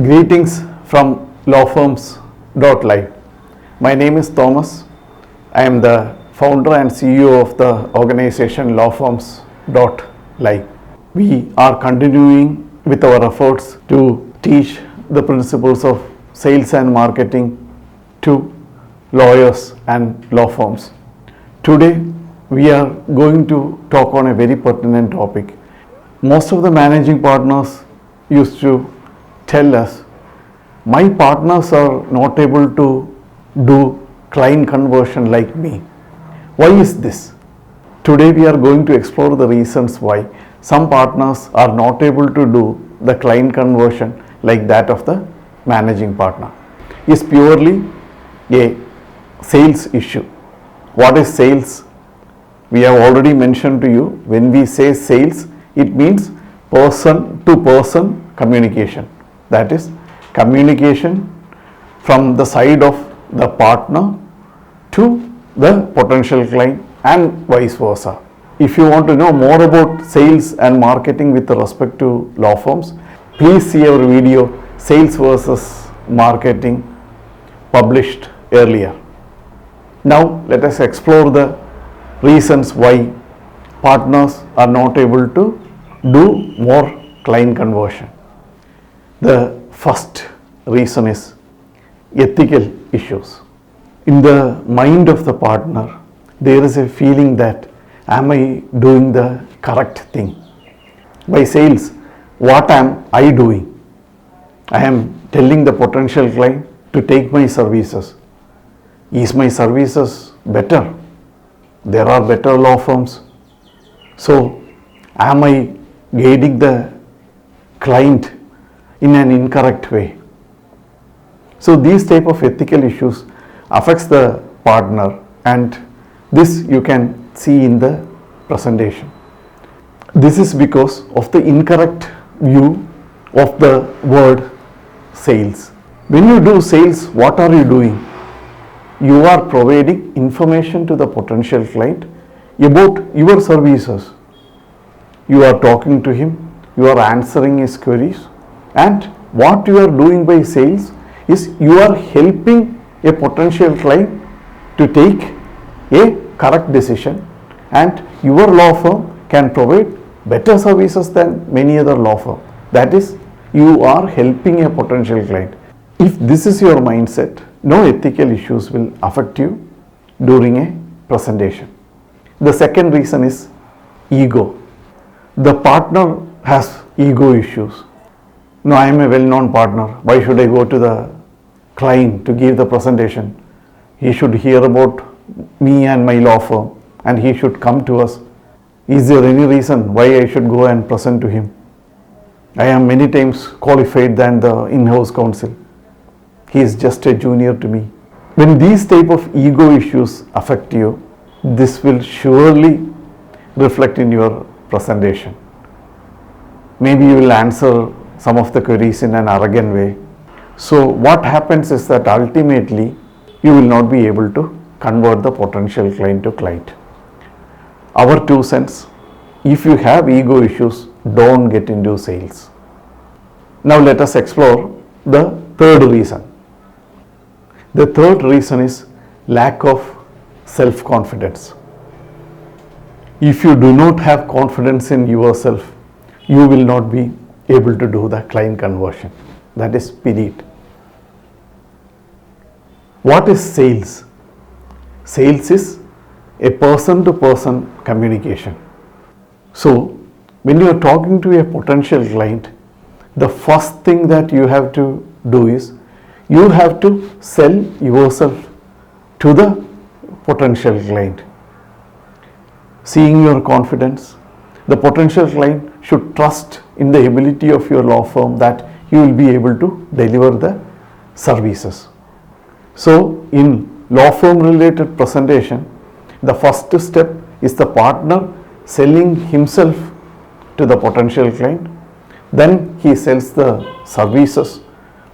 Greetings from lawfirms.live. My name is Thomas. I am the founder and CEO of the organization lawfirms.live. We are continuing with our efforts to teach the principles of sales and marketing to lawyers and law firms. Today we are going to talk on a very pertinent topic. Most of the managing partners used to tell us, my partners are not able to do client conversion like me. Why is this? Today we are going to explore the reasons why some partners are not able to do the client conversion like that of the managing partner. It's purely a sales issue. What is sales? We have already mentioned to you, when we say sales, it means person to person communication. That is communication from the side of the partner to the potential client and vice versa. If you want to know more about sales and marketing with respect to law firms, please see our video Sales versus Marketing published earlier. Now let us explore the reasons why partners are not able to do more client conversion. The first reason is ethical issues. In the mind of the partner, there is a feeling that, am I doing the correct thing? By sales, what am I doing? I am telling the potential client to take my services. Is my services better? There are better law firms. So, am I guiding the client in an incorrect way? So these type of ethical issues affects the partner, and this you can see in the presentation. This is because of the incorrect view of the word sales. When you do sales, what are you doing? You are providing information to the potential client about your services. You are talking to him, you are answering his queries, and what you are doing by sales is you are helping a potential client to take a correct decision, and your law firm can provide better services than many other law firm. That is, you are helping a potential client. If this is your mindset, no ethical issues will affect you during a presentation. The second reason is ego. The partner has ego issues. No, I am a well-known partner. Why should I go to the client to give the presentation? He should hear about me and my law firm, and he should come to us. Is there any reason why I should go and present to him? I am many times qualified than the in-house counsel. He is just a junior to me. When these type of ego issues affect you, this will surely reflect in your presentation. Maybe you will answer some of the queries in an arrogant way. So what happens is that ultimately you will not be able to convert the potential client to client. Our 2 cents, if you have ego issues, don't get into sales. Now let us explore the third reason. The third reason is lack of self-confidence. If you do not have confidence in yourself, you will not be able to do the client conversion. That is period. What is sales? Sales is a person-to-person communication. So, when you are talking to a potential client, the first thing that you have to do is you have to sell yourself to the potential client. Seeing your confidence, the potential client should trust in the ability of your law firm that you will be able to deliver the services. So, in law firm related presentation, the first step is the partner selling himself to the potential client. Then he sells the services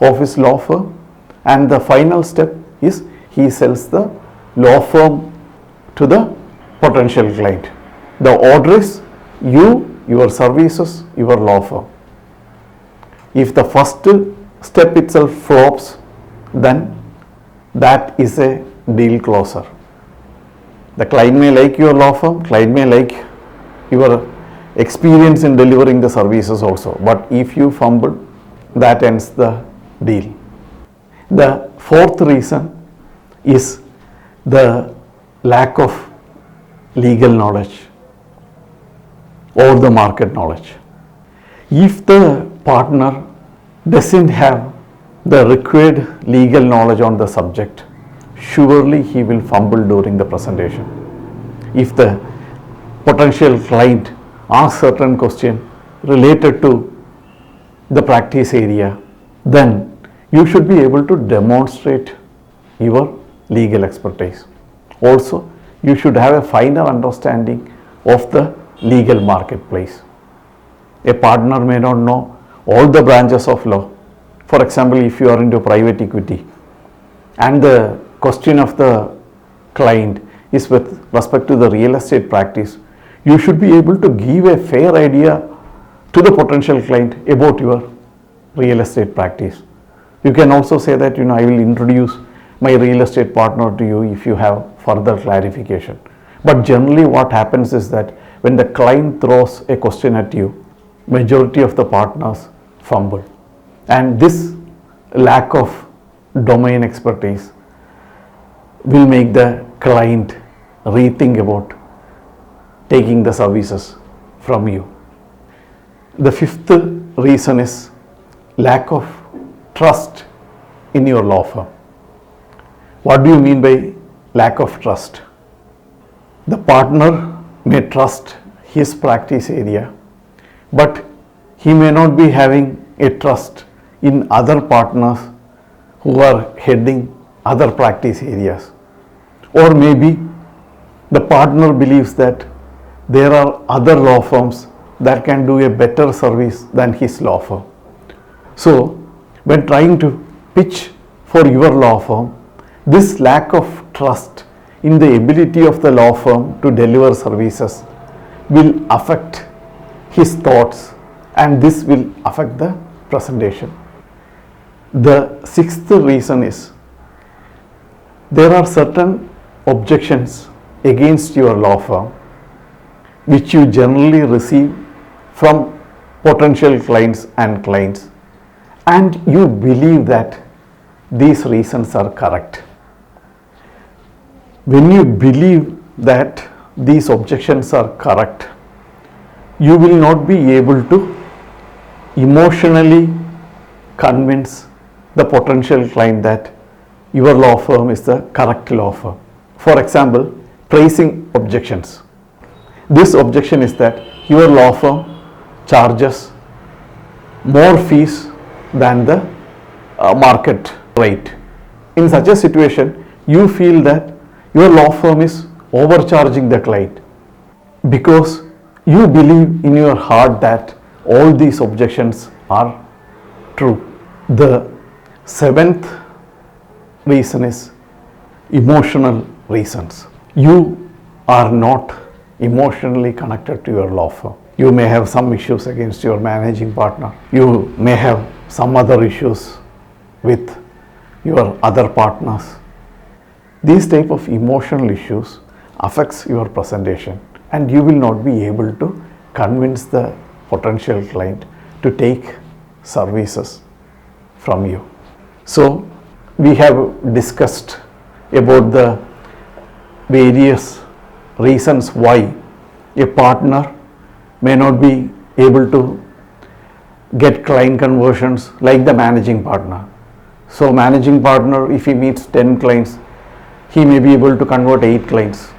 of his law firm, and the final step is he sells the law firm to the potential client. The order is you, your services, your law firm. If the first step itself flops, then that is a deal closer. The client may like your law firm, client may like your experience in delivering the services also, but if you fumble, that ends the deal. The fourth reason is the lack of legal knowledge or the market knowledge. If the partner doesn't have the required legal knowledge on the subject, surely he will fumble during the presentation. If the potential client asks certain question related to the practice area, then you should be able to demonstrate your legal expertise. Also, you should have a finer understanding of the legal marketplace. A partner may not know all the branches of law. For example, if you are into private equity and the question of the client is with respect to the real estate practice, you should be able to give a fair idea to the potential client about your real estate practice. You can also say that, I will introduce my real estate partner to you if you have further clarification. But generally what happens is that when the client throws a question at you, majority of the partners fumble. And this lack of domain expertise will make the client rethink about taking the services from you. The fifth reason is lack of trust in your law firm. What do you mean by lack of trust? The partner may trust his practice area, but he may not be having a trust in other partners who are heading other practice areas. Or maybe the partner believes that there are other law firms that can do a better service than his law firm. So, when trying to pitch for your law firm, this lack of trust in the ability of the law firm to deliver services will affect his thoughts, and this will affect the presentation. The sixth reason is there are certain objections against your law firm which you generally receive from potential clients, and you believe that these reasons are correct. When you believe that these objections are correct, you will not be able to emotionally convince the potential client that your law firm is the correct law firm. For example, pricing objections. This objection is that your law firm charges more fees than the market rate. In such a situation, you feel that your law firm is overcharging the client because you believe in your heart that all these objections are true. The seventh reason is emotional reasons. You are not emotionally connected to your law firm. You may have some issues against your managing partner. You may have some other issues with your other partners. These type of emotional issues affects your presentation, and you will not be able to convince the potential client to take services from you. So we have discussed about the various reasons why a partner may not be able to get client conversions like the managing partner. So managing partner, if he meets 10 clients, he may be able to convert 8 clients,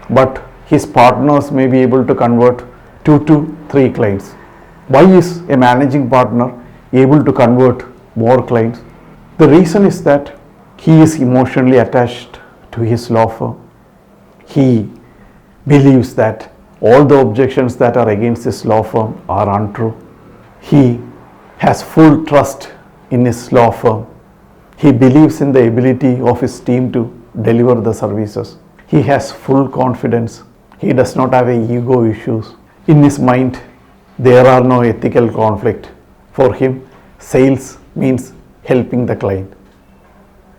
but his partners may be able to convert 2 to 3 clients. Why is a managing partner able to convert more clients? The reason is that he is emotionally attached to his law firm. He believes that all the objections that are against his law firm are untrue. He has full trust in his law firm. He believes in the ability of his team to deliver the services. He has full confidence. He does not have any ego issues. In his mind, there are no ethical conflict. For him, sales means helping the client.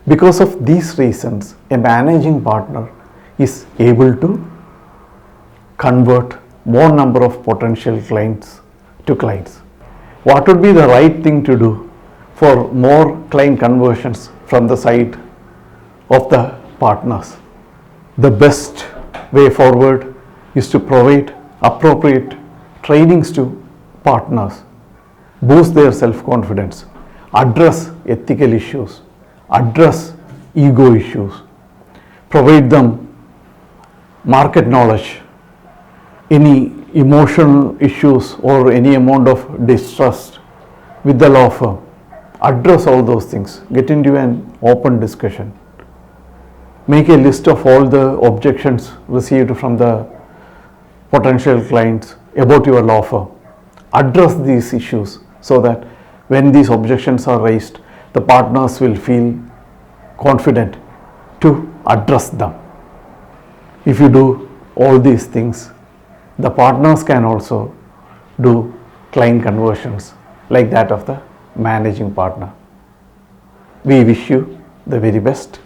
Because of these reasons, a managing partner is able to convert more number of potential clients to clients. What would be the right thing to do for more client conversions from the side of the partners? The best way forward is to provide appropriate trainings to partners, boost their self-confidence, address ethical issues, address ego issues, provide them market knowledge, any emotional issues or any amount of distrust with the law firm. Address all those things, get into an open discussion. Make a list of all the objections received from the potential clients about your law firm. Address these issues so that when these objections are raised, the partners will feel confident to address them. If you do all these things, the partners can also do client conversions like that of the managing partner. We wish you the very best.